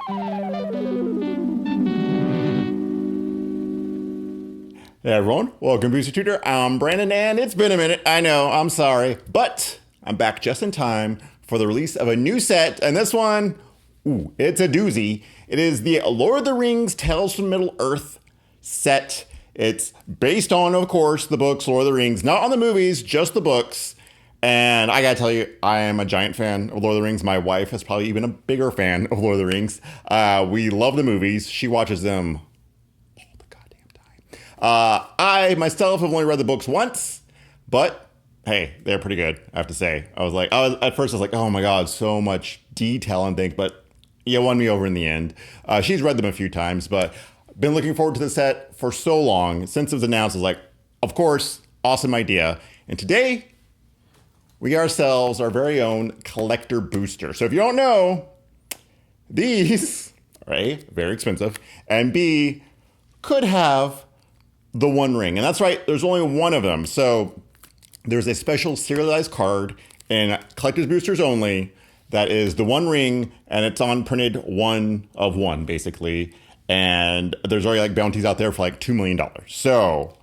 Hey everyone, welcome to Tutor. I'm Brandon, and it's been a minute. I know, I'm sorry, but I'm back just in time for the release of a new set, and this one, ooh, it's a doozy. It is the Lord of the Rings Tales from Middle-earth set. It's based on, of course, the books Lord of the Rings, not on the movies, just the books. And I gotta tell you, I am a giant fan of Lord of the Rings. My wife is probably even a bigger fan of Lord of the Rings. We love the movies. She watches them I myself have only read the books once, but hey, they're pretty good, I have to say. At first I was like, oh my God, so much detail and things, but you won me over in the end. She's read them a few times, but been looking forward to the set for so long. Since it was announced, I was like, of course, awesome idea. And today, we got ourselves our very own collector booster. So if you don't know, these are A, very expensive, and B, could have the One Ring. And that's right, there's only one of them. So there's a special serialized card in collector's boosters only that is the One Ring, and it's on printed one of one, basically. And there's already like bounties out there for like $2 million. So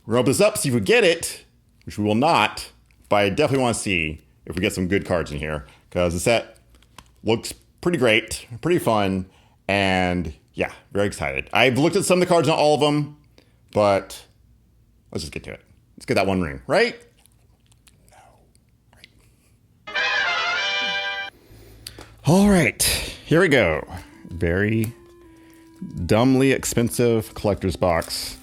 we're gonna open this up, see if we get it, which we will not, but I definitely want to see if we get some good cards in here, because the set looks pretty great, pretty fun, and yeah, very excited. I've looked at some of the cards, not all of them, but let's just get to it. Let's get that One Ring, right? No. Right. All right, here we go. Very dumbly expensive collector's box.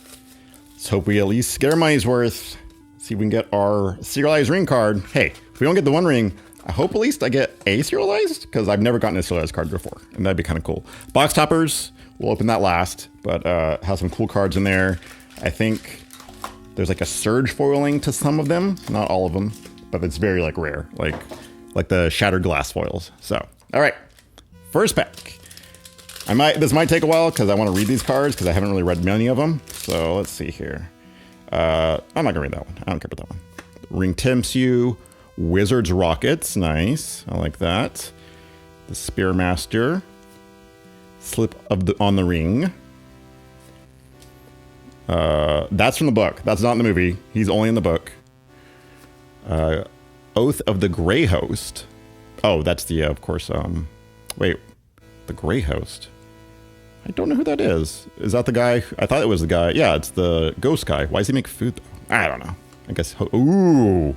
Let's hope we at least get our money's worth. See if we can get our serialized ring card. Hey, if we don't get the One Ring, I hope at least I get a serialized, because I've never gotten a serialized card before, and that'd be kind of cool. Box toppers, we'll open that last, but have some cool cards in there. I think there's like a surge foiling to some of them, not all of them, but it's very like rare, like the shattered glass foils. So, all right, first pack. This might take a while because I want to read these cards because I haven't really read many of them. So let's see here. I'm not gonna read that one. I don't care about that one. Ring Tempts You, Wizard's Rockets, nice. I like that. The Spearmaster, Slip on the Ring. That's from the book. That's not in the movie. He's only in the book. Oath of the Grey Host. Oh, that's the, of course, wait, the Grey Host. I don't know who that is. Is that the guy? I thought it was the guy. Yeah, it's the ghost guy. Why does he make food, though? I don't know. I guess, ooh,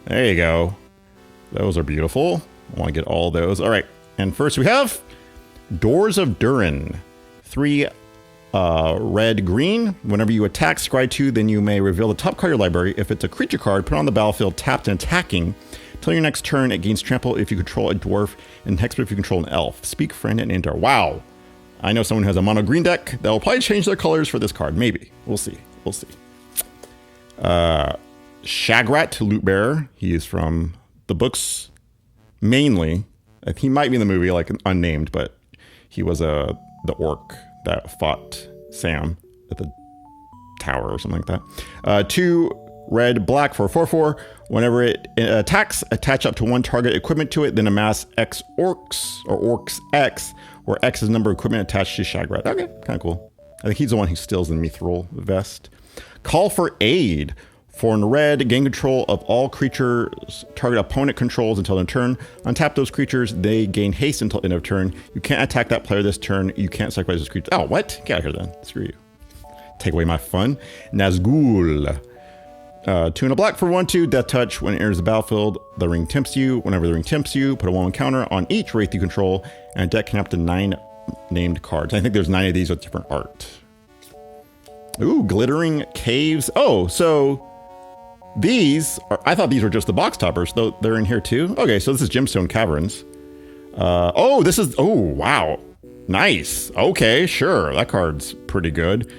there you go. Those are beautiful. I want to get all those. All right, and first we have Doors of Durin. 3 red, green. Whenever you attack, scry 2, then you may reveal the top card of your library. If it's a creature card, put it on the battlefield, tapped and attacking. Till your next turn, it gains trample if you control a dwarf, and hexproof if you control an elf. Speak, friend, and enter. Wow. I know someone who has a mono green deck that will probably change their colors for this card. Maybe. We'll see. We'll see. Shagrat, Loot Bearer. He is from the books mainly. He might be in the movie, like unnamed, but he was the orc that fought Sam at the tower or something like that. 2 red, black for 4/4. Whenever it attacks, attach up to 1 target equipment to it, then amass X orcs, or orcs X, where X is the number of equipment attached to Shagrat. Okay, kind of cool. I think he's the one who steals the mithril vest. Call for Aid. 4 in red, gain control of all creatures target opponent controls until end of turn. Untap those creatures, they gain haste until end of turn. You can't attack that player this turn. You can't sacrifice those creatures. Oh, what? Get out of here then. Screw you. Take away my fun. Nazgul. 2 and a black for 1/2, Death Touch. When it enters the battlefield, the ring tempts you. Whenever the ring tempts you, put a 1/1 counter on each wraith you control, and a deck can have up to 9 named cards. I think there's 9 of these with different art. Ooh, Glittering Caves. Oh, so these are, I thought these were just the box toppers, though they're in here too. Okay, so this is Gemstone Caverns. Oh, this is, oh, wow. Nice. Okay, sure. That card's pretty good.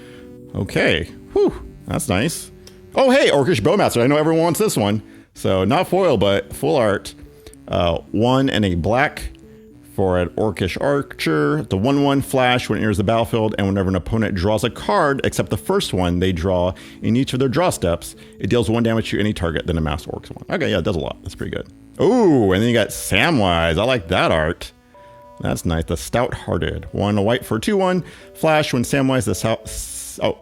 Okay. Whew, that's nice. Oh, hey, Orcish Bowmaster. I know everyone wants this one. So not foil, but full art. 1 and a black for an Orcish Archer. The 1/1 flash when it enters the battlefield, and whenever an opponent draws a card, except the first one they draw in each of their draw steps, it deals 1 damage to any target, then a mass Orcs 1. Okay, yeah, it does a lot. That's pretty good. Ooh, and then you got Samwise. I like that art. That's nice. The Stout-Hearted. 1 white for 2/1. Flash, when Samwise the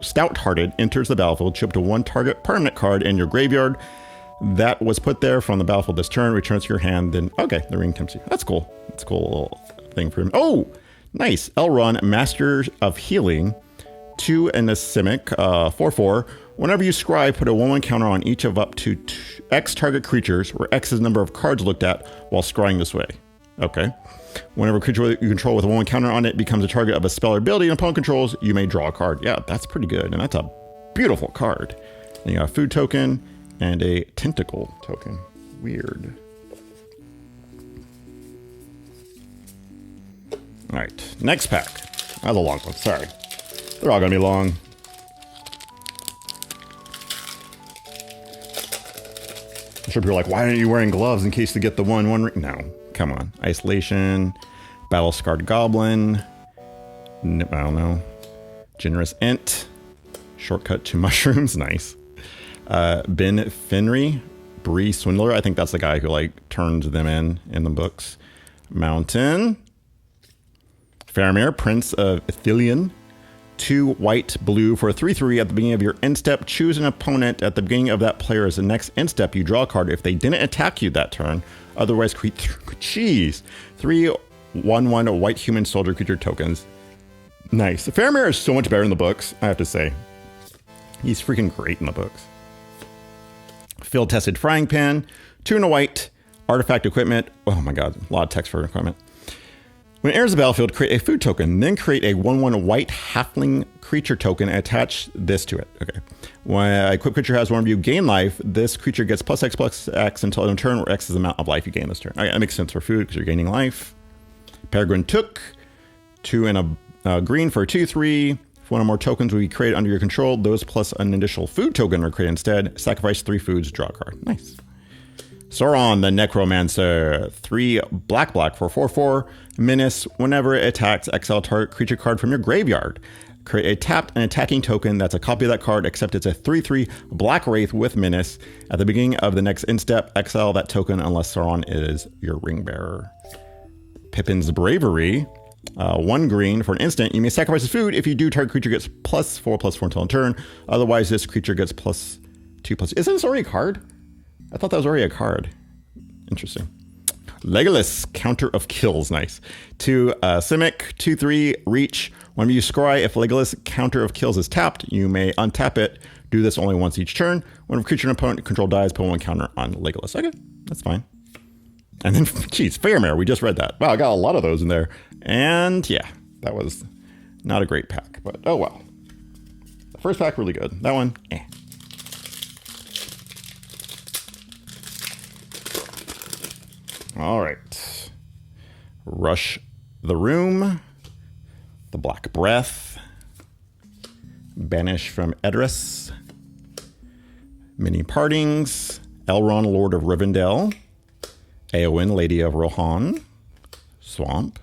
Stout-Hearted enters the battlefield, chip to 1 target permanent card in your graveyard that was put there from the battlefield this turn, returns to your hand, then, okay, the ring tempts you. That's cool. That's a cool little thing for him. Oh, nice. Elrond, Master of Healing. 2 and a Simic, 4/4. Whenever you scry, put a 1/1 counter on each of up to X target creatures, where X is the number of cards looked at while scrying this way. Okay. Whenever a creature you control with a 1/1 counter on it becomes a target of a spell or ability an opponent controls, you may draw a card. Yeah, that's pretty good. And that's a beautiful card. And you got a food token and a tentacle token. Weird. All right, next pack. That was a long one, sorry. They're all gonna be long. I'm sure people are like, why aren't you wearing gloves in case to get the 1/1 ring? No, come on. Isolation, Battle Scarred Goblin, I don't know. Generous Ent, Shortcut to Mushrooms, nice. Ben Finry, Bree Swindler, I think that's the guy who like turns them in the books. Mountain, Faramir, Prince of Ithilien. 2 white, blue for a 3/3 at the beginning of your end step. Choose an opponent at the beginning of that player's next end step. You draw a card if they didn't attack you that turn. Otherwise, create 3 1/1 white human soldier creature tokens. Nice. Faramir is so much better in the books, I have to say. He's freaking great in the books. Field tested frying pan. 2 and a white. Artifact equipment. Oh my god, a lot of text for equipment. When it enters the battlefield, create a food token, then create a 1/1 white halfling creature token and attach this to it. Okay. When a equipped creature has 1 of you gain life, this creature gets +X until in turn, where X is the amount of life you gain this turn. Okay, that makes sense for food because you're gaining life. Peregrine Took, 2 and a green for a 2/3. If 1 or more tokens will be created under your control, those plus an additional food token are created instead. Sacrifice 3 foods, draw a card. Nice. Sauron the Necromancer, 3 black for 4/4. Menace, whenever it attacks, exile target creature card from your graveyard. Create a tapped and attacking token that's a copy of that card, except it's a 3/3 black wraith with Menace. At the beginning of the next end step, exile that token unless Sauron is your ring bearer. Pippin's Bravery, 1 green for an instant. You may sacrifice a food. If you do, target creature gets +4/+4 until in turn. Otherwise, this creature gets +2/+2. Isn't this already a card? I thought that was already a card. Interesting. Legolas, Counter of Kills, nice. 2 Simic, 2/3 Reach. Whenever you scry, if Legolas Counter of Kills is tapped, you may untap it. Do this only once each turn. Whenever a creature and opponent control dies, put 1 counter on Legolas. Okay, that's fine. And then, geez, Faramir, we just read that. Wow, I got a lot of those in there. And yeah, that was not a great pack, but oh well. The first pack, really good. That one, eh. All right. Rush the Room. The Black Breath. Banish from Edris. Many Partings. Elrond, Lord of Rivendell. Eowyn, Lady of Rohan. Swamp.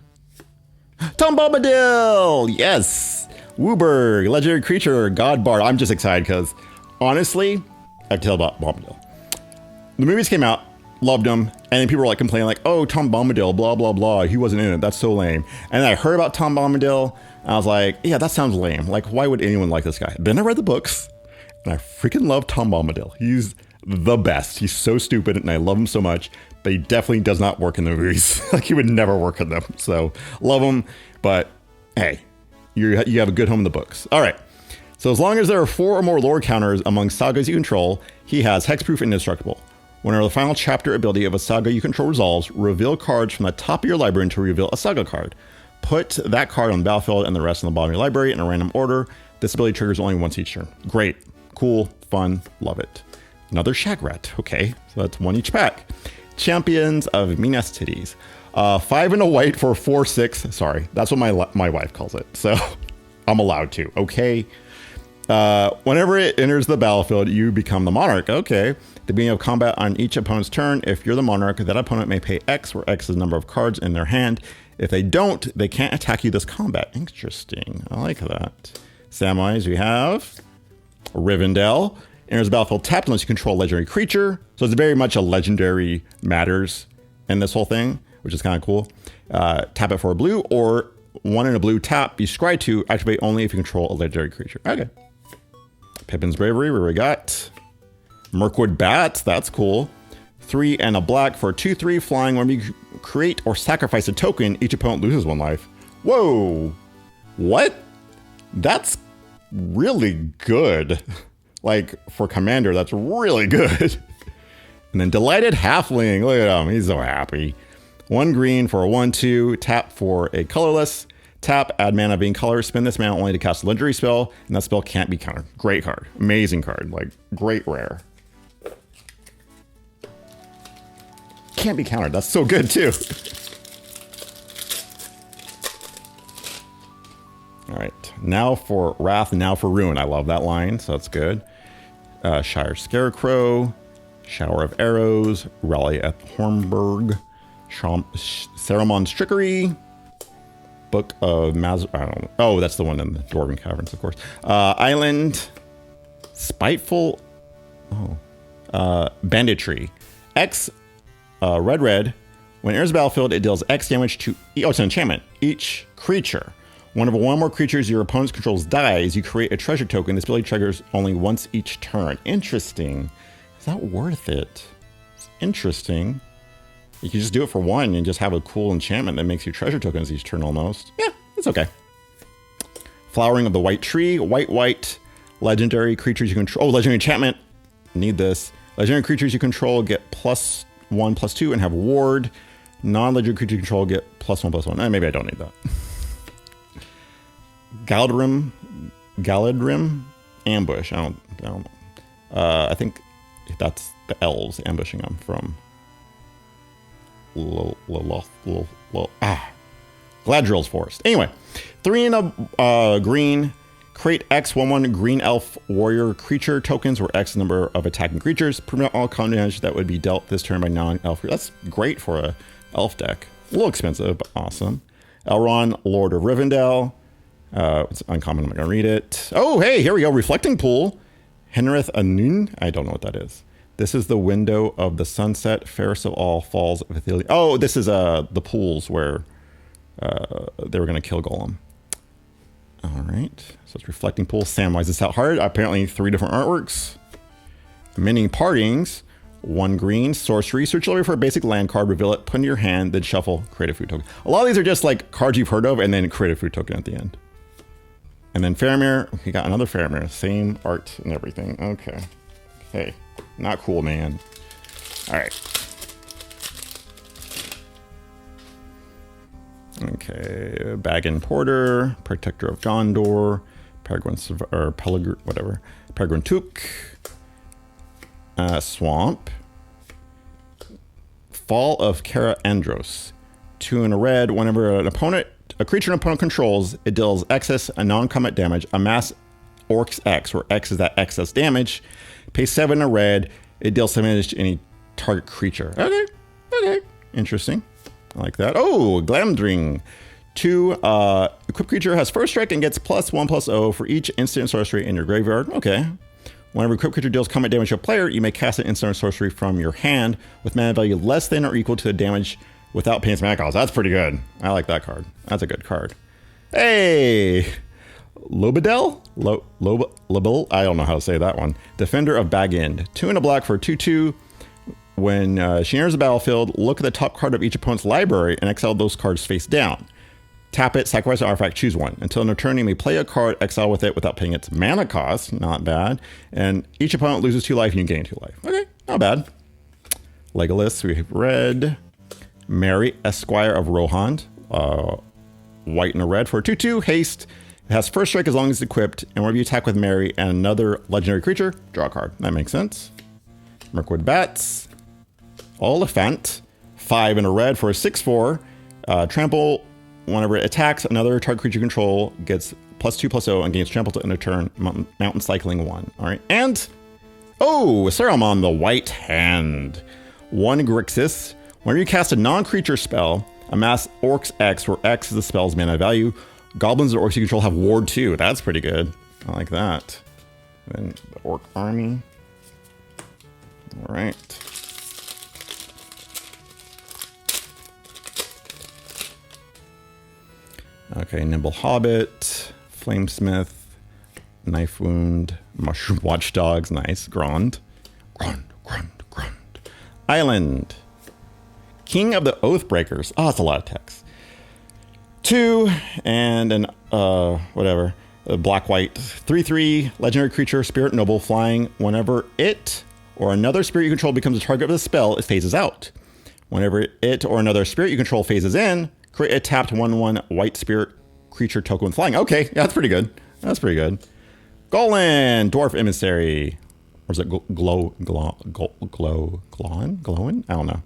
Tom Bombadil! Yes! Wooburg, legendary creature, God Bard. I'm just excited because, honestly, I can tell about Bombadil. The movies came out, loved them, and then people were like complaining like, oh, Tom Bombadil, blah, blah, blah. He wasn't in it. That's so lame. And then I heard about Tom Bombadil, and I was like, yeah, that sounds lame. Like, why would anyone like this guy? Then I read the books, and I freaking love Tom Bombadil. He's the best. He's so stupid, and I love him so much, but he definitely does not work in the movies. Like, he would never work in them. So, love him, but hey, you have a good home in the books. All right. So as long as there are 4 or more lore counters among sagas you control, he has hexproof and indestructible. Whenever the final chapter ability of a saga you control resolves, reveal cards from the top of your library to reveal a saga card. Put that card on the battlefield and the rest on the bottom of your library in a random order. This ability triggers only once each turn. Great, cool, fun, love it. Another Shagrat. Okay, so that's 1 each pack. Champions of Minas Tirith. 5 and a white for 4/6. Sorry, that's what my wife calls it. So I'm allowed to. Okay. Whenever it enters the battlefield, you become the monarch. Okay. At the beginning of combat on each opponent's turn, if you're the monarch, that opponent may pay X, where X is the number of cards in their hand. If they don't, they can't attack you this combat. Interesting. I like that. Samwise, we have Rivendell. Enters the battlefield tapped unless you control a legendary creature. So it's very much a legendary matters in this whole thing, which is kind of cool. Tap it for a blue, or 1 and a blue tap. You scry 2, activate only if you control a legendary creature. Okay. Pippin's Bravery, where we got Mirkwood Bat. That's cool. 3 and a black for 2/3 flying. When you create or sacrifice a token, each opponent loses 1 life. Whoa. What? That's really good. Like, for Commander, that's really good. And then Delighted Halfling. Look at him. He's so happy. 1 green for a 1/2. Tap for a colorless. Tap, add mana being color. Spend this mana only to cast a legendary spell, and that spell can't be countered. Great card. Amazing card. Like, great rare. Can't be countered. That's so good, too. All right. Now for Wrath, now for Ruin. I love that line, so that's good. Shire Scarecrow. Shower of Arrows. Rally at Hornburg. Saruman's Trickery. Book of I don't know. Oh, that's the one in the Dwarven Caverns, of course. Island. Spiteful. Oh. Banditry. X. Red. When it enters the battlefield, it deals X damage to. Oh, it's an enchantment. Each creature. Whenever one or more creatures your opponent controls dies, you create a treasure token. This ability triggers only once each turn. Interesting. Is that worth it? It's interesting. You can just do it for 1 and just have a cool enchantment that makes you treasure tokens each turn almost. Yeah, it's okay. Flowering of the White Tree. White. Legendary creatures you control. Oh, legendary enchantment. Need this. Legendary creatures you control get +1/+2 and have ward. Non-legendary creatures you control get +1/+1. Maybe I don't need that. Galadrim ambush. I don't know. I think that's the elves ambushing them from Gladrill's Forest. Anyway, 3 and a green. Create X 1/1 green elf warrior creature tokens, where X number of attacking creatures. Prevent all combat damage that would be dealt this turn by non-elf. That's great for a elf deck. A little expensive, but awesome. Elrond, Lord of Rivendell. It's uncommon. I'm not gonna read it. Oh, hey, here we go. Reflecting Pool. Henrith Anun. I don't know what that is. This is the window of the sunset. Fairest of all falls of Athelia. Oh, this is the pools where they were gonna kill Golem. All right. So it's Reflecting Pool. Samwise is out hard. Apparently 3 different artworks. Many Partings. 1 green. Sorcery. Search library for a basic land card. Reveal it. Put in your hand. Then shuffle. Create a food token. A lot of these are just like cards you've heard of, and then create a food token at the end. And then Faramir. We got another Faramir. Same art and everything. Okay. Hey. Not cool, man. All right. Okay. Baggin Porter. Protector of Gondor. Peregrine Took. Swamp. Fall of Kara Andros. 2 and a red. Whenever a creature an opponent controls, it deals excess a non-combat damage. Amass Orcs X, where X is that excess damage. Pay 7 a red. It deals 7 damage to any target creature. Okay. Interesting. I like that. Oh, Glamdring. 2, equipped creature has first strike and gets +1/+0 for each instant sorcery in your graveyard. Okay. Whenever equipped creature deals combat damage to a player, you may cast an instant sorcery from your hand with mana value less than or equal to the damage without paying its mana cost. That's pretty good. I like that card. That's a good card. Hey! Lobadel? Lobel? I don't know how to say that one. Defender of Bag End. 2 and a black for 2/2. When she enters the battlefield, look at the top card of each opponent's library and exile those cards face down. Tap it, sacrifice an artifact, choose 1. Until in return, you may play a card, exile with it without paying its mana cost. Not bad. And each opponent loses 2 life and you gain 2 life. Okay, not bad. Legolas, we have red. Mary, Esquire of Rohan. White and a red for 2/2. Haste. It has first strike as long as it's equipped. And whenever you attack with Mary and another legendary creature, draw a card. That makes sense. Mirkwood Bats. Oliphant. 5 and a red for a 6/4. Trample. Whenever it attacks, another target creature control gets +2/+0 and gains trample to end a turn. Mountain cycling 1. All right. And, oh, Saruman the White Hand. 1 Grixis. Whenever you cast a non-creature spell, amass Orcs X, where X is the spell's mana value. Goblins or orcs you control have ward 2. That's pretty good. I like that. Then the Orc Army. All right. Okay, Nimble Hobbit, Flamesmith, Knife Wound, Mushroom Watchdogs, nice. Grond. Island. King of the Oathbreakers. Oh, that's a lot of text. 2 and an, whatever. A black-white. 3/3, legendary creature, Spirit Noble, flying. Whenever it or another spirit you control becomes a target of the spell, it phases out. Whenever it or another spirit you control phases in, create a tapped 1/1 white spirit creature token with flying. Okay, yeah, that's pretty good. That's pretty good. Golan, Dwarf Emissary. Or is it glowing? I don't know.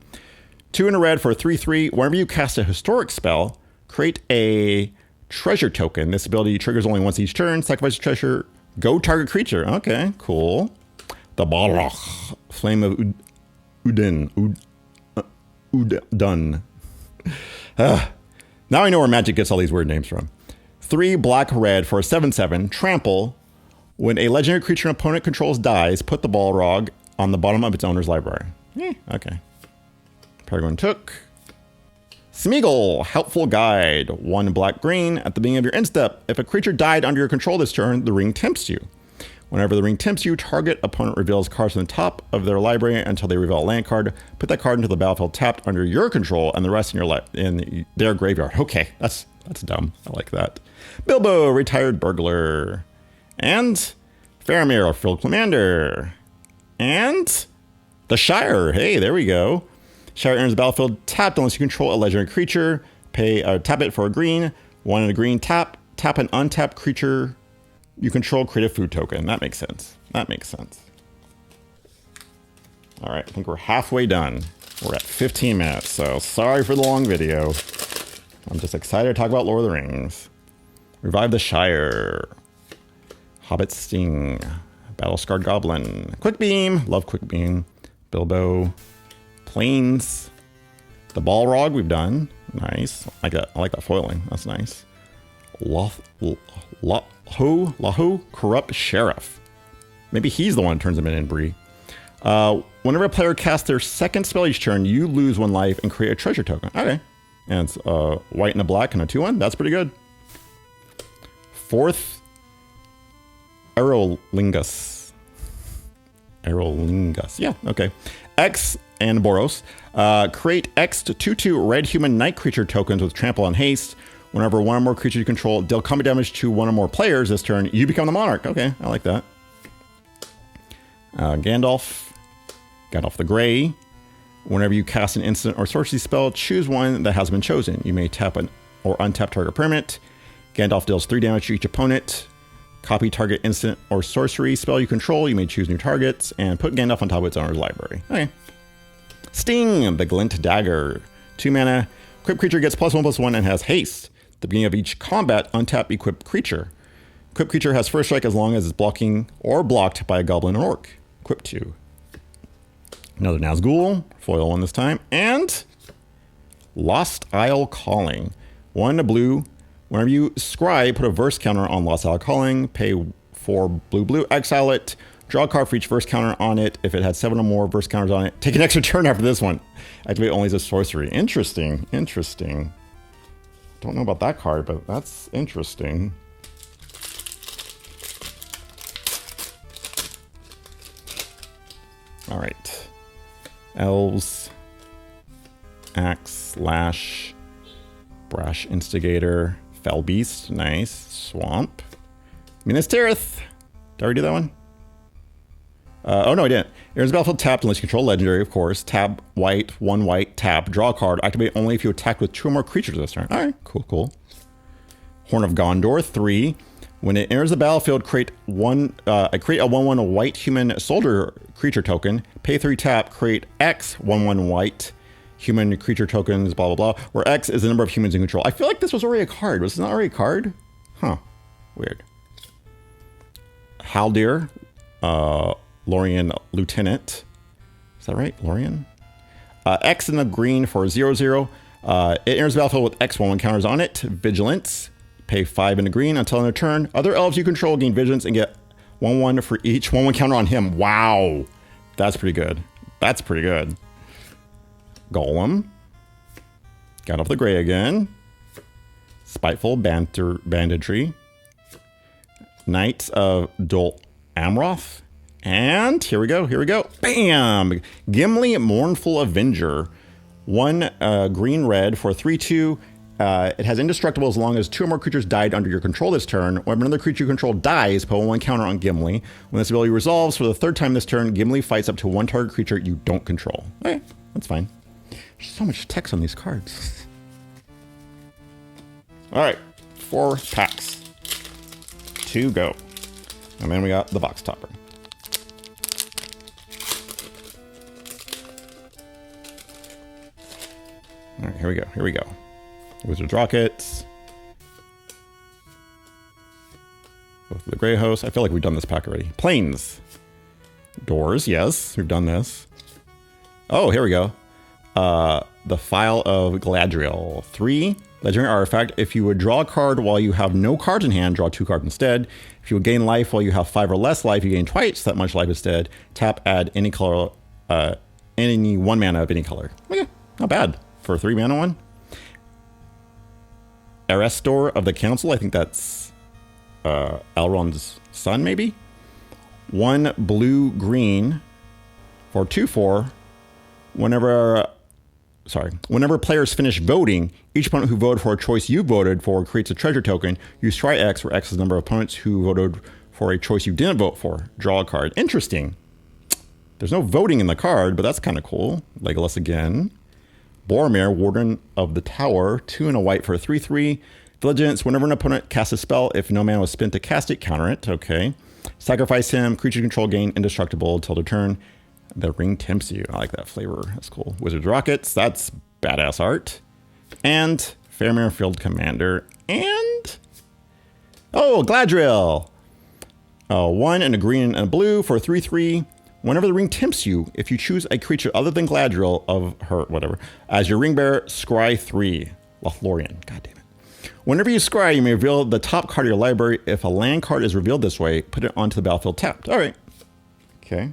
2 in a red for a 3/3. Whenever you cast a historic spell, create a treasure token. This ability triggers only once each turn. Sacrifice a treasure. Go target creature. Okay, cool. The Balrog, Flame of Udun. Now I know where Magic gets all these weird names from. 3 black-red for a 7/7. Trample. When a legendary creature an opponent controls dies, put the Balrog on the bottom of its owner's library. Okay. Peregrine took. Smeagol, Helpful Guide. 1 black-green. At the beginning of your end step, if a creature died under your control this turn, the ring tempts you. Whenever the ring tempts you, target opponent reveals cards from the top of their library until they reveal a land card. Put that card into the battlefield tapped under your control and the rest in their graveyard. Okay, that's dumb. I like that. Bilbo, Retired Burglar. And Faramir, Field Commander. And the Shire. Hey, there we go. Shire enters the battlefield tapped unless you control a legendary creature. Tap it for a green. 1 and a green. Tap an untapped creature you control, create a food token. That makes sense. That makes sense. All right, I think we're halfway done. We're at 15 minutes, so sorry for the long video. I'm just excited to talk about Lord of the Rings. Revive the Shire. Hobbit Sting. Battle-Scarred Goblin. Quick Beam. Love Quick Beam. Bilbo. Plains. The Balrog we've done. Nice. I like that foiling. That's nice. Lahu, Corrupt Sheriff. Maybe he's the one who turns him in Bree. Whenever a player casts their second spell each turn, you lose 1 life and create a treasure token. Okay. And it's white and a black and a 2/1. That's pretty good. 4th, Aerolingus. Yeah, okay. X and Boros. Create X to 2/2 red human night creature tokens with trample and haste. Whenever 1 or more creatures you control deal combat damage to 1 or more players this turn, you become the monarch. Okay, I like that. Gandalf the Grey. Whenever you cast an instant or sorcery spell, choose one that has been chosen. You may tap an or untap target permanent. Gandalf deals 3 damage to each opponent. Copy target instant or sorcery spell you control. You may choose new targets and put Gandalf on top of its owner's library. Okay. Sting, the Glint Dagger. 2 mana. Equipped creature gets +1/+1 and has haste. At the beginning of each combat, untap equipped creature. Equipped creature has first strike as long as it's blocking or blocked by a goblin or orc. Equip 2. Another Nazgul, foil 1 this time, and Lost Isle Calling. 1 blue. Whenever you scry, put a verse counter on Lost Isle Calling. Pay 4 blue, exile it. Draw a card for each verse counter on it. If it had 7 or more verse counters on it, take an extra turn after this one. Activate only as a sorcery. Interesting. Don't know about that card, but that's interesting. All right. Elves. Axe, Slash. Brash Instigator. Fell Beast. Nice. Swamp. Minas Tirith. Did I already do that one? Oh, no, I didn't. Enters battlefield tapped unless you control legendary, of course. Tap white, 1 white, tap, draw a card. Activate only if you attack with 2 or more creatures this turn. All right, cool. Horn of Gondor, 3. When it enters the battlefield, create a 1/1 white human soldier creature token. Pay 3 tap, create X 1/1 white human creature tokens, blah, blah, blah. Where X is the number of humans in control. I feel like this was already a card. Was this not already a card? Huh, weird. Haldir, Lorien Lieutenant. Is that right? Lorien? X in the green for 0/0. It enters the battlefield with X 1/1 counters on it. Vigilance. Pay 5 in the green until end of turn. Other elves you control gain vigilance and get 1/1 for each 1/1 counter on him. Wow. That's pretty good. Golem. Gandalf the Grey again. Spiteful Banditry, Knights of Dol Amroth, and here we go. Bam! Gimli, Mournful Avenger. 1 green-red for 3/2. It has indestructible as long as 2 or more creatures died under your control this turn. When another creature you control dies, put 1 counter on Gimli. When this ability resolves for the 3rd time this turn, Gimli fights up to 1 target creature you don't control. Okay, that's fine. There's so much text on these cards. All right, 4 packs to go. And then we got the box topper. All right, here we go. Wizard's Rockets. Both the Grey Host. I feel like we've done this pack already. Planes. Doors, yes, we've done this. Oh, here we go. The File of Galadriel. 3 legendary artifact. If you would draw a card while you have no cards in hand, draw 2 cards instead. If you would gain life while you have 5 or less life, you gain twice that much life instead. Tap, add any color, any 1 mana of any color. Okay, not bad for a 3 mana one. Erestor of the Council. I think that's Elrond's son, maybe. 1 blue-green for 2/4. Whenever players finish voting, each opponent who voted for a choice you voted for creates a treasure token. Use try X, where X is the number of opponents who voted for a choice you didn't vote for. Draw a card. Interesting. There's no voting in the card, but that's kind of cool. Legolas again. Boromir, Warden of the Tower, 2 and a white for a 3/3. Diligence, whenever an opponent casts a spell, if no mana was spent to cast it, counter it. Okay. Sacrifice him, creature control gain indestructible till the turn. The ring tempts you. I like that flavor. That's cool. Wizard's Rockets, that's badass art. And Faramir Field Commander. And oh, Galadriel. 1 and a green and a blue for a 3/3. Whenever the ring tempts you, if you choose a creature other than Galadriel of her, whatever, as your ring bearer, scry 3. Lothlorien. God damn it. Whenever you scry, you may reveal the top card of your library. If a land card is revealed this way, put it onto the battlefield tapped. All right. Okay.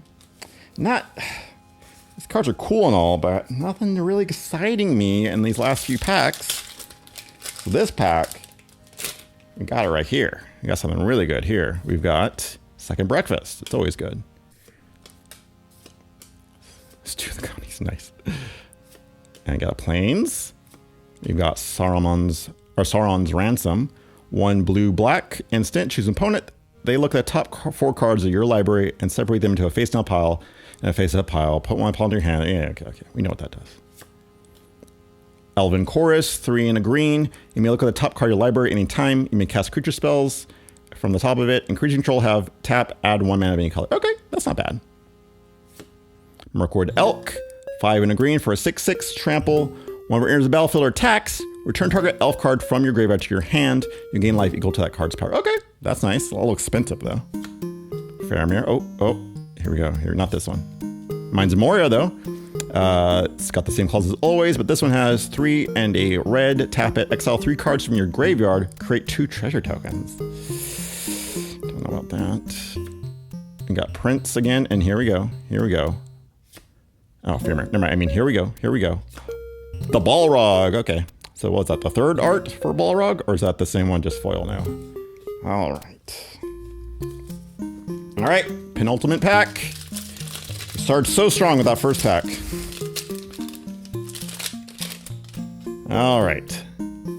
These cards are cool and all, but nothing really exciting me in these last few packs. So this pack, we got it right here. We got something really good here. We've got Second Breakfast. It's always good. Let's do the counties. Nice. And I got Plains. We've got Sauron's Ransom. 1 blue-black instant. Choose an opponent. They look at the top 4 cards of your library and separate them into a face-down pile and a face-up pile. Put 1 pile into your hand. Yeah, okay. We know what that does. Elven Chorus, 3 and a green. You may look at the top card of your library anytime. You may cast creature spells from the top of it. And creature control have tap, add 1 mana of any color. Okay, that's not bad. Mirkwood Elk, 5 and a green for a 6/6 trample. Whenever it enters the battlefield or attacks, return target elf card from your graveyard to your hand. You gain life equal to that card's power. Okay, that's nice. A little expensive though. Faramir. Oh, here we go. Here, not this one. Mine's Moria though. It's got the same clause as always, but this one has 3 and a red. Tap it. Exile 3 cards from your graveyard. Create 2 treasure tokens. Don't know about that. We got Prince again, and here we go. Oh, Faramir. Never mind. I mean, here we go. The Balrog. Okay. So was that the 3rd art for Balrog, or is that the same one, just foil now? All right. Penultimate pack. We started so strong with that first pack. All right.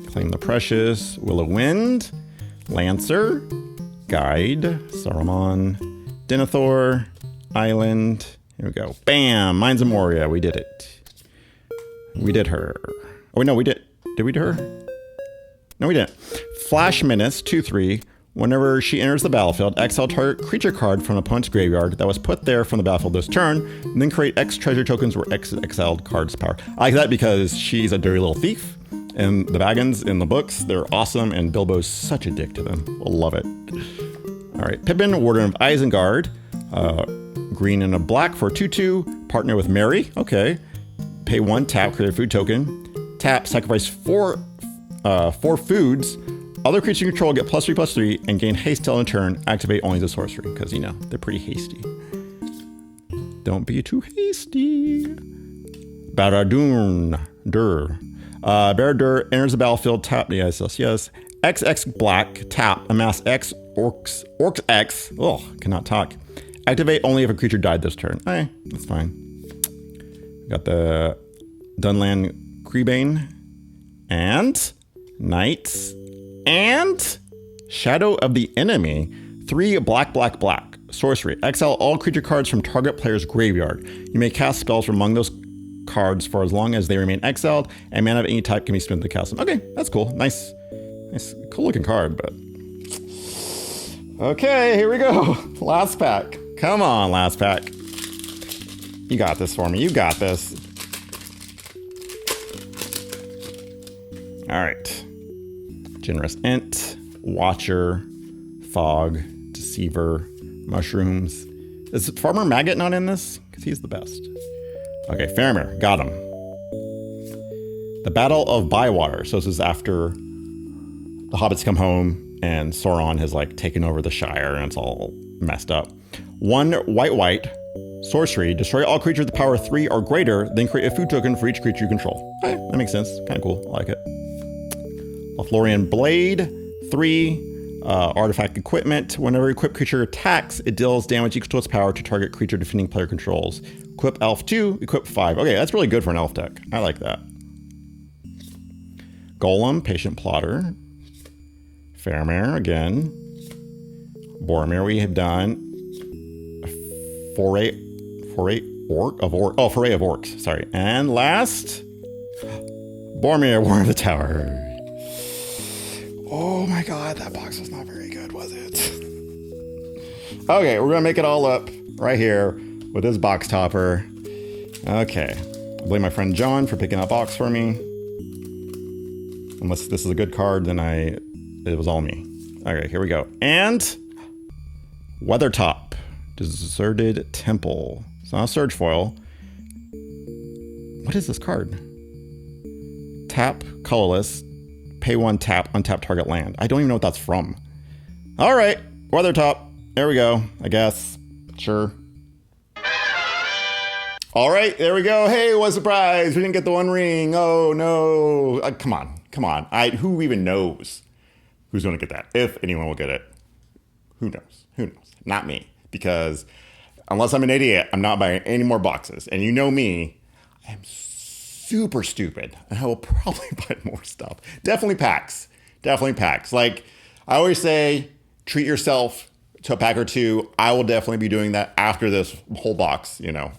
Claim the Precious. Will of Wind. Lancer. Guide. Saruman. Denethor. Island. Here we go. Bam! Mine's Moria. We did it. We did her. Oh, no, we did. Did we do her? No, we didn't. Flash Menace, 2/3. Whenever she enters the battlefield, exile target creature card from an opponent's graveyard that was put there from the battlefield this turn, and then create X treasure tokens where X is exiled card's power. I like that because she's a dirty little thief, and the Baggins in the books, they're awesome, and Bilbo's such a dick to them. I love it. All right, Pippin, Warden of Isengard. Green and a black for 2/2. Partner with Mary. Okay. Pay 1, tap, create a food token. Tap, sacrifice 4 foods. Other creatures you control get +3/+3 and gain haste till in turn. Activate only the sorcery, because you know they're pretty hasty. Don't be too hasty. Barad-dûr. Bear enters the battlefield, tap, yes, yes, yes. XX black, tap, amass X, orcs X, oh, cannot talk. Activate only if a creature died this turn. Okay, that's fine. Got the Dunland Creebane, and Knights, and Shadow of the Enemy. 3 black, black, black. Sorcery. Exile all creature cards from target player's graveyard. You may cast spells from among those cards for as long as they remain exiled, and mana of any type can be spent to cast them. Okay, that's cool. Nice, cool looking card, but... Okay, here we go. Last pack. Come on, last pack. You got this for me. You got this. All right. Generous Int, Watcher, Fog, Deceiver, Mushrooms. Is Farmer Maggot not in this? Because he's the best. Okay, Faramir, got him. The Battle of Bywater. So this is after the hobbits come home and Sauron has like taken over the Shire and it's all messed up. 1 white, sorcery, destroy all creatures with power 3 or greater, then create a food token for each creature you control. Okay, that makes sense. Kind of cool. I like it. Lothlorien Blade, 3. Artifact equipment. Whenever equipped creature attacks, it deals damage equal to its power to target creature defending player controls. Equip Elf 2, equip 5. Okay, that's really good for an elf deck. I like that. Golem, Patient Plotter. Faramir again. Boromir, we have done. Foray of Orcs. Sorry. And last, Boromir, War of the Tower. Oh my god, that box was not very good, was it? Okay, we're gonna make it all up right here with this box topper. Okay, I blame my friend John for picking that box for me. Unless this is a good card, then it was all me. Okay, here we go. And Weathertop, Deserted Temple. It's not a Surge Foil. What is this card? Tap, colorless. Pay 1, tap, untap target land. I don't even know what that's from. All right, Weathertop. There we go, I guess. Sure. All right, there we go. Hey, what a surprise. We didn't get the 1 ring. Oh, no. Come on. Who even knows who's going to get that? If anyone will get it. Who knows? Not me. Because unless I'm an idiot, I'm not buying any more boxes. And you know me, I am super stupid, and I will probably buy more stuff. Definitely packs. Like I always say, treat yourself to a pack or 2. I will definitely be doing that after this whole box, you know.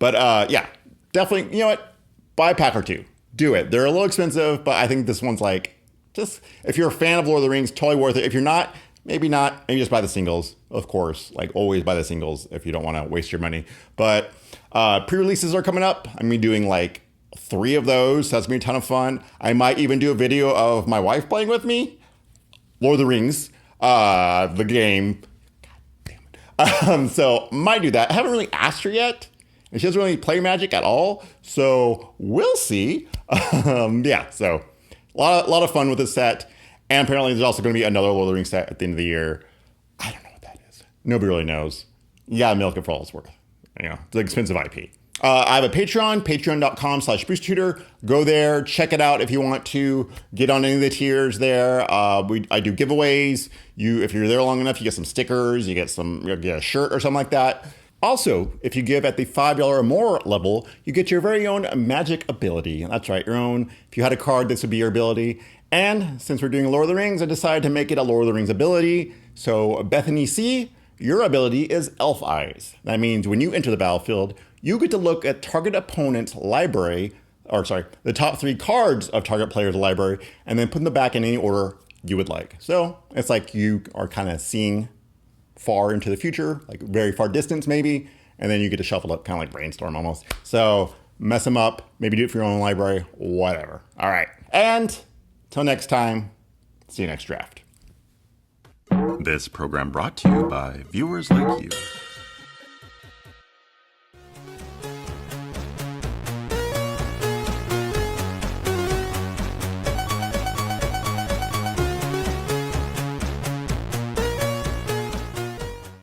But yeah, definitely, you know what? Buy a pack or 2. Do it. They're a little expensive, but I think this one's like, just if you're a fan of Lord of the Rings, totally worth it. If you're not, maybe not. Maybe just buy the singles, of course. Like always buy the singles if you don't want to waste your money. But pre-releases are coming up. I'm gonna be doing like 3 of those. So that's gonna be a ton of fun. I might even do a video of my wife playing with me. Lord of the Rings, the game. God damn it. So might do that. I haven't really asked her yet. And she doesn't really play Magic at all. So we'll see. Yeah, so a lot of fun with this set. And apparently there's also going to be another Lord of the Rings set at the end of the year. I don't know what that is. Nobody really knows. You got to milk it for all it's worth. You know, it's an expensive IP. I have a Patreon, patreon.com/BruceTutor. Go there, check it out if you want to get on any of the tiers there. I do giveaways. If you're there long enough, you get some stickers, you get a shirt or something like that. Also, if you give at the $5 or more level, you get your very own magic ability. That's right, your own. If you had a card, this would be your ability. And since we're doing Lord of the Rings, I decided to make it a Lord of the Rings ability. So Bethany C, your ability is Elf Eyes. That means when you enter the battlefield, you get to look at target opponent's library, the top 3 cards of target player's library, and then put them back in any order you would like. So it's like you are kind of seeing far into the future, like very far distance maybe, and then you get to shuffle up, kind of like brainstorm almost. So mess them up, maybe do it for your own library, whatever. All right, and till next time, see you next draft. This program brought to you by viewers like you.